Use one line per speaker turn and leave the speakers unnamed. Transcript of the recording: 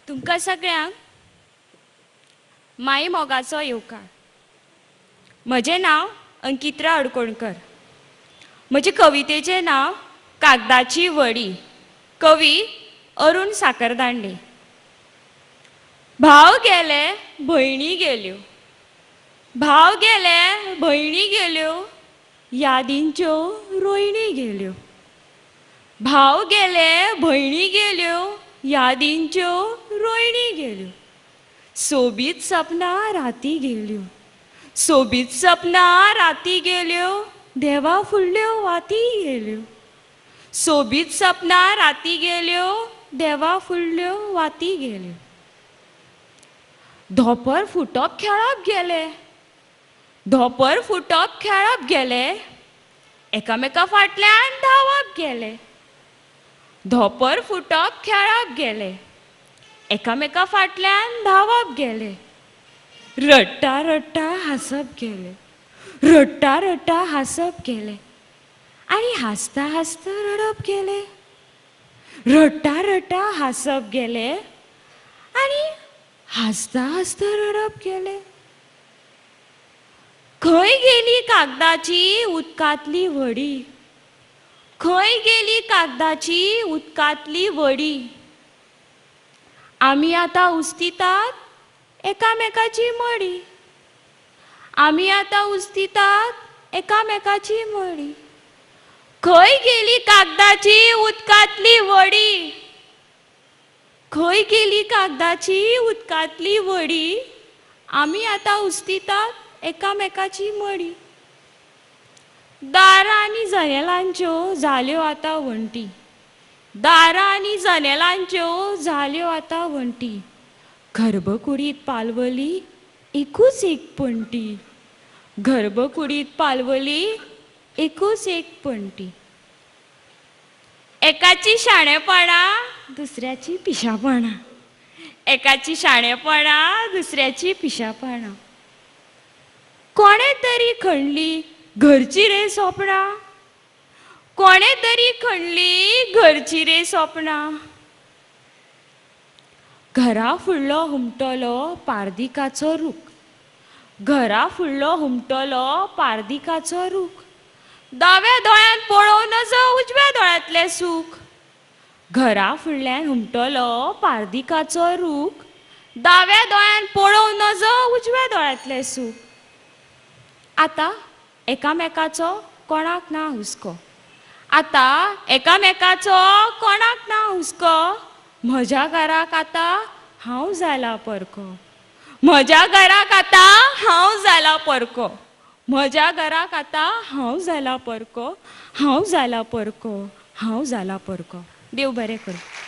तुमकां सगळ्यांक माई मोगाचो येवकार. म्हजें नांव अंकित्रा अडकोणकर. म्हजे कवितेचें नांव कागदाची वडी. कवी अरुण साकरदांडे. भाव गेले भयणी गेल्यो, भाव गेले भयणी गेल्यो, यादींच्यो रोयणी गेल्यो. भाव गेले भयणी गेल्यो, यादींच्यो रोयणी गेल्यो. सोबीत सपनां राती गेल्यो, सोबीत सपनां राती गेल्यो, देवा फुडल्यो वाती गेल्यो. सोबीत सपनां राती गेल्यो, देवा फुडल्यो वाती गेल्यो. धोपर फुटप खेळप गेले, धोपर फुटप खेळप गेले, एकामेका फाटल्यान धांवप गेले. धोपर फुटप खेळप गेले, एकामेका फाटल्यान धांवप गेले. रडटा रडटा हांसप गेले, रडटा रडटा हांसप गेले, आनी हांसता हांसता रडप गेले. रडटा रडटा हांसप गेले, आनी हांसता हांसता रडप गेले. खंय गेली कागदाची उदकांतली वडी, खंय गेली कागदाची उदकांतली वडी. आमी आतां उस्तितात एकामेकाची मडी, आमी आतां उस्तितात एकामेकाची मडी. खंय गेली कागदाची उदकांतली वडी, खंय गेली कागदाची उदकांतली वडी. आमी आतां उस्तितात एकामेकाची मडी. दारां आनी जनेलांच्यो जाल्यो आतां वण्टी, दारां आनी जनेलांच्यो जाल्यो आतां वण्टी. गर्भकुडींत पालवली एकूच एक पण्टी, गर्भकुडींत पालवली एकूच एक पण्टी. एकाची शाणेपणां दुसऱ्याची पिशापणां, एकाची शाणेपणां दुसऱ्याची पिशापणां. कोणे तरी खणली घरची रे सोपणां, कोणे तरी खणली घरची रे सोपणां. घरा फुडलो हुमटलो पारदिकाचो रूख, घरा फुडलो हुमटलो पारदिकाचो रूख. दाव्या दोळ्यान पळोवन नजो उजव्या दोळ्यांतलें सूख, घरा फुडल्यान हुमटलो पारदिकाचो रूख. दाव्या दोळ्यान पळोवन नजो उजव्या दोळ्यांतलें सूख. आतां एकामेकाचो कोणाक ना हुस्को, आतां एकामेकाचो कोणाक ना हुस्को. म्हज्या घराक आतां हांव जाला परको, म्हज्या घराक आतां हांव जाला परको, म्हज्या घराक आतां हांव जाला परको, हांव जाला परको, हांव जाला परको. देव बरें करूं.